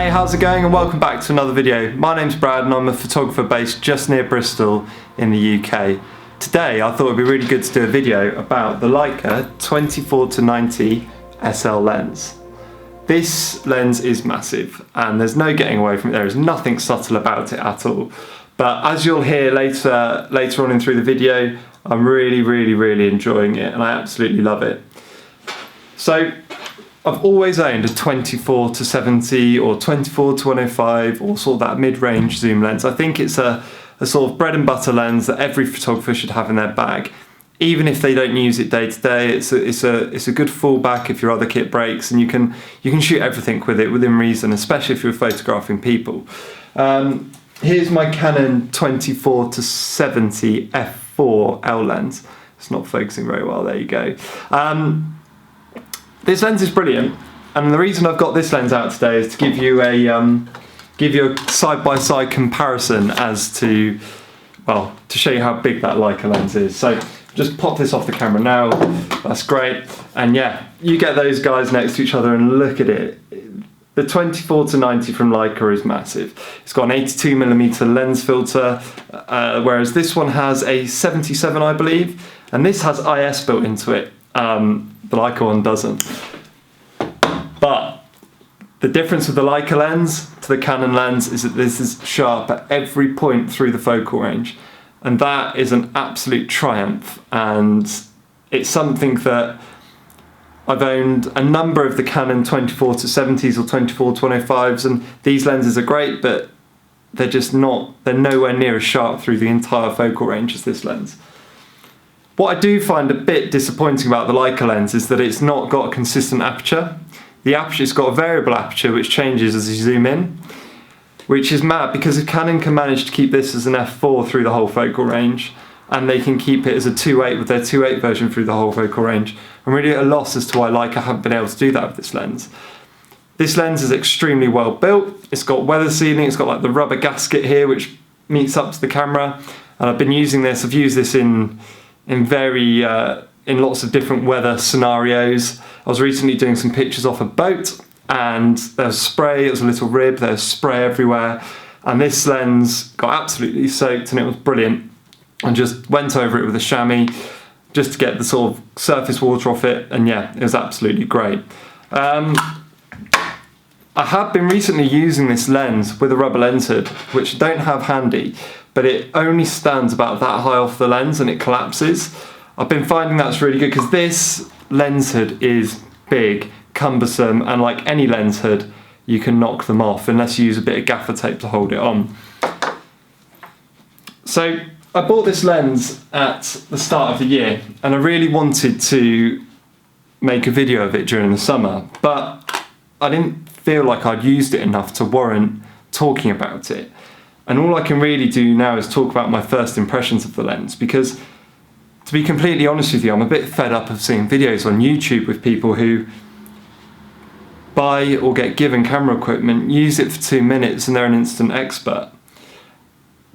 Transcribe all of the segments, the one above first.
Hey, how's it going, and welcome back to another video. My name's Brad and I'm a photographer based just near Bristol in the UK. Today I thought it'd be really good to do a video about the Leica 24-90 SL lens. This lens is massive and there's no getting away from it. There is nothing subtle about it at all. But as you'll hear later on in through the video, I'm really enjoying it and I absolutely love it. So I've always owned a 24-70 or 24-105 or sort of that mid-range zoom lens. I think it's a sort of bread and butter lens that every photographer should have in their bag. Even if they don't use it day to day, it's a good fallback if your other kit breaks, and you can shoot everything with it within reason, especially if you're photographing people. Here's my Canon 24-70 f4L lens. It's not focusing very well, there you go. This lens is brilliant, and the reason I've got this lens out today is to give you a side-by-side comparison as to, well, to show you how big that Leica lens is. So just pop this off the camera now, that's great, and yeah, you get those guys next to each other and look at it. The 24-90 from Leica is massive. It's got an 82mm lens filter, whereas this one has a 77, I believe, and this has IS built into it. The Leica one doesn't. But the difference with the Leica lens to the Canon lens is that this is sharp at every point through the focal range, and that is an absolute triumph. And it's something that I've owned a number of the Canon 24-70s or 24-105s, and these lenses are great, but they're nowhere near as sharp through the entire focal range as this lens. What I do find a bit disappointing about the Leica lens is that it's not got a consistent aperture. The aperture's got a variable aperture which changes as you zoom in, which is mad because if Canon can manage to keep this as an f4 through the whole focal range, and they can keep it as a 2.8 with their 2.8 version through the whole focal range, I'm really at a loss as to why Leica haven't been able to do that with this lens. This lens is extremely well built. It's got weather sealing, it's got like the rubber gasket here which meets up to the camera, and I've been using this, I've used this in lots of different weather scenarios. I was recently doing some pictures off a boat and there was spray, it was a little rib, there was spray everywhere, and this lens got absolutely soaked and it was brilliant. I just went over it with a chamois just to get the sort of surface water off it, and yeah, it was absolutely great. I have been recently using this lens with a rubber lens hood, which I don't have handy, but it only stands about that high off the lens and it collapses. I've been finding that's really good because this lens hood is big, cumbersome, and like any lens hood, you can knock them off unless you use a bit of gaffer tape to hold it on. So I bought this lens at the start of the year and I really wanted to make a video of it during the summer, but I didn't feel like I'd used it enough to warrant talking about it. And all I can really do now is talk about my first impressions of the lens, because to be completely honest with you, I'm a bit fed up of seeing videos on YouTube with people who buy or get given camera equipment, use it for 2 minutes and they're an instant expert.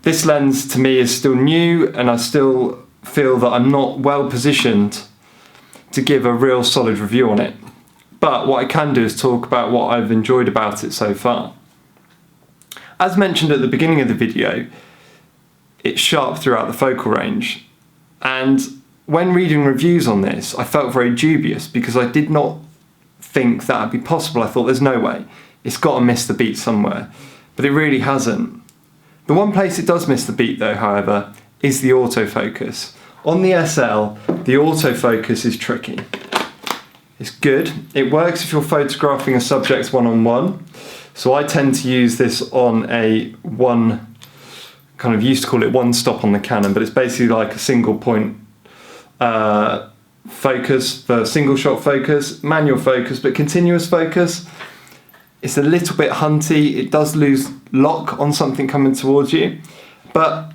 This lens to me is still new and I still feel that I'm not well positioned to give a real solid review on it. But what I can do is talk about what I've enjoyed about it so far. As mentioned at the beginning of the video, it's sharp throughout the focal range, and when reading reviews on this I felt very dubious because I did not think that would be possible. I thought there's no way, it's got to miss the beat somewhere, but it really hasn't. The one place it does miss the beat though, however, is the autofocus. On the SL, the autofocus is tricky. It's good, it works if you're photographing a subject one-on-one. So I tend to use this on used to call it one stop on the Canon, but it's basically like a single point focus for single shot focus, manual focus, but continuous focus. It's a little bit hunty, it does lose lock on something coming towards you, but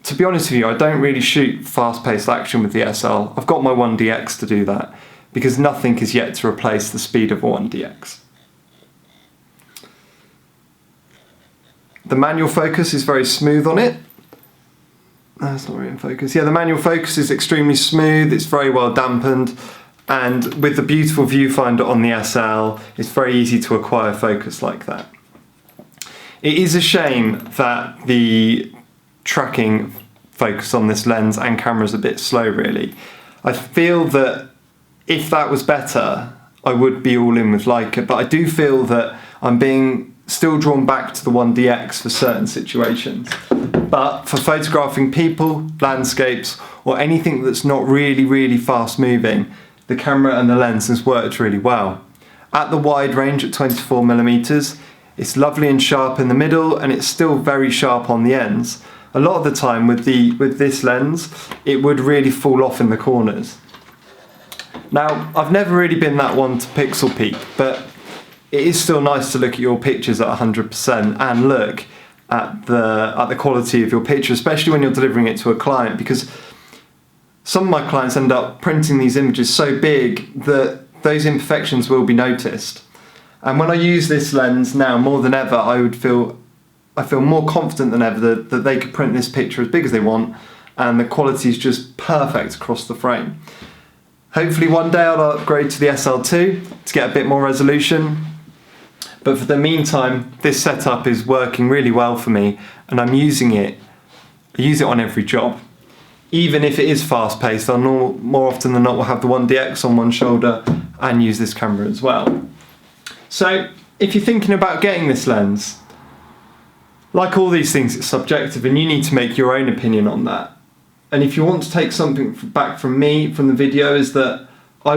to be honest with you, I don't really shoot fast-paced action with the SL. I've got my 1DX to do that, because nothing is yet to replace the speed of a 1DX. The manual focus is very smooth on it. That's not really in focus. Yeah, the manual focus is extremely smooth, it's very well dampened, and with the beautiful viewfinder on the SL, it's very easy to acquire focus like that. It is a shame that the tracking focus on this lens and camera is a bit slow, really. I feel that if that was better, I would be all in with Leica, but I do feel that I'm being still drawn back to the 1DX for certain situations. But for photographing people, landscapes, or anything that's not really fast moving, the camera and the lens has worked really well. At the wide range at 24mm, it's lovely and sharp in the middle, and it's still very sharp on the ends. A lot of the time with this lens, it would really fall off in the corners. Now, I've never really been that one to pixel peep, but it is still nice to look at your pictures at 100% and look at the quality of your picture, especially when you're delivering it to a client, because some of my clients end up printing these images so big that those imperfections will be noticed. And when I use this lens now more than ever, I feel more confident than ever that they could print this picture as big as they want, and the quality is just perfect across the frame. Hopefully one day I'll upgrade to the SL2 to get a bit more resolution. But for the meantime, this setup is working really well for me, and I'm using it. I use it on every job. Even if it is fast paced, I'll more often than not will have the 1DX on one shoulder and use this camera as well. So if you're thinking about getting this lens, like all these things, it's subjective, and you need to make your own opinion on that. And if you want to take something back from me, from the video, is that I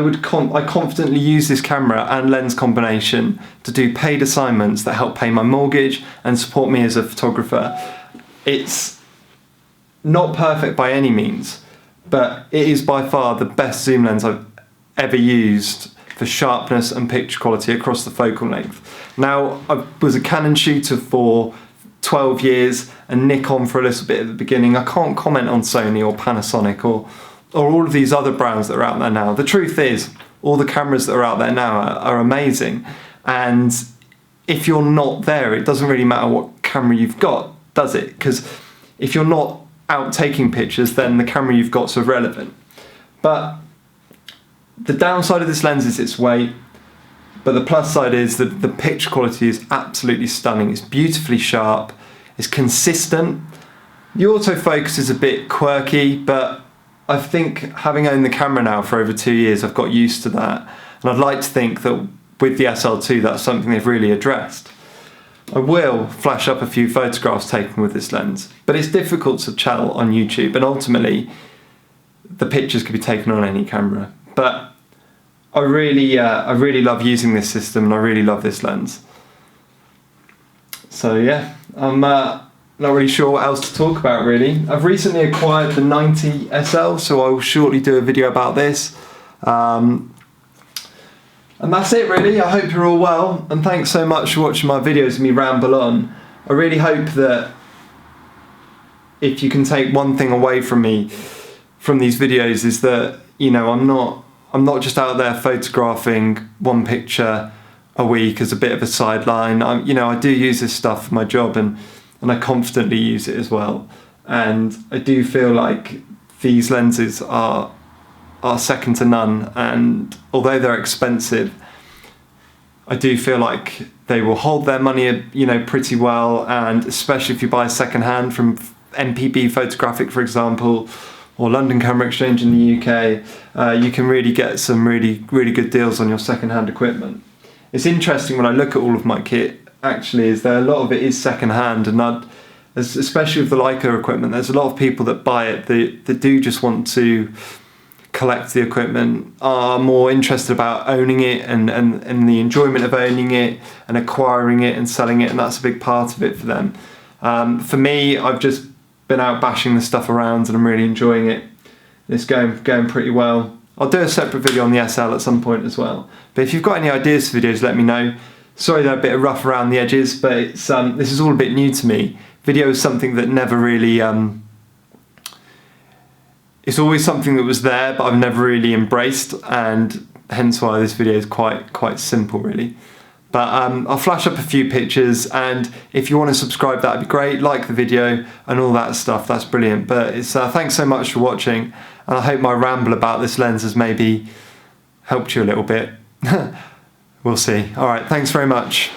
confidently use this camera and lens combination to do paid assignments that help pay my mortgage and support me as a photographer. It's not perfect by any means, but it is by far the best zoom lens I've ever used for sharpness and picture quality across the focal length. Now, I was a Canon shooter for 12 years and Nikon for a little bit at the beginning. I can't comment on Sony or Panasonic or all of these other brands that are out there now. The truth is, all the cameras that are out there now are amazing, and if you're not there, it doesn't really matter what camera you've got, does it? Because if you're not out taking pictures, then the camera you've got's irrelevant. But the downside of this lens is its weight, but the plus side is that the picture quality is absolutely stunning. It's beautifully sharp, it's consistent. The autofocus is a bit quirky, but I think having owned the camera now for over 2 years, I've got used to that. And I'd like to think that with the SL2, that's something they've really addressed. I will flash up a few photographs taken with this lens, but it's difficult to tell on YouTube, and ultimately the pictures could be taken on any camera. But I really love using this system, and I really love this lens. So yeah, I'm not really sure what else to talk about really. I've recently acquired the 90SL, so I will shortly do a video about this. And that's it really. I hope you're all well, and thanks so much for watching my videos and me ramble on. I really hope that if you can take one thing away from me from these videos, is that, you know, I'm not just out there photographing one picture a week as a bit of a sideline. I do use this stuff for my job, and I confidently use it as well. And I do feel like these lenses are second to none, and although they're expensive, I do feel like they will hold their money, pretty well. And especially if you buy second hand from MPB Photographic, for example, or London Camera Exchange in the UK, you can really get some really good deals on your second hand equipment. It's interesting when I look at all of my kit, actually, is that a lot of it is second hand, and especially with the Leica equipment, there's a lot of people that buy it that do just want to collect the equipment, are more interested about owning it and the enjoyment of owning it and acquiring it and selling it, and that's a big part of it for them. For me, I've just been out bashing the stuff around and I'm really enjoying it. It's going pretty well. I'll do a separate video on the SL at some point as well. But if you've got any ideas for videos, let me know. Sorry they're a bit rough around the edges, but this is all a bit new to me. Video is something that never really... it's always something that was there, but I've never really embraced, and hence why this video is quite simple, really. But I'll flash up a few pictures, and if you want to subscribe, that'd be great. Like the video and all that stuff, that's brilliant. But thanks so much for watching, and I hope my ramble about this lens has maybe helped you a little bit. We'll see. All right, thanks very much.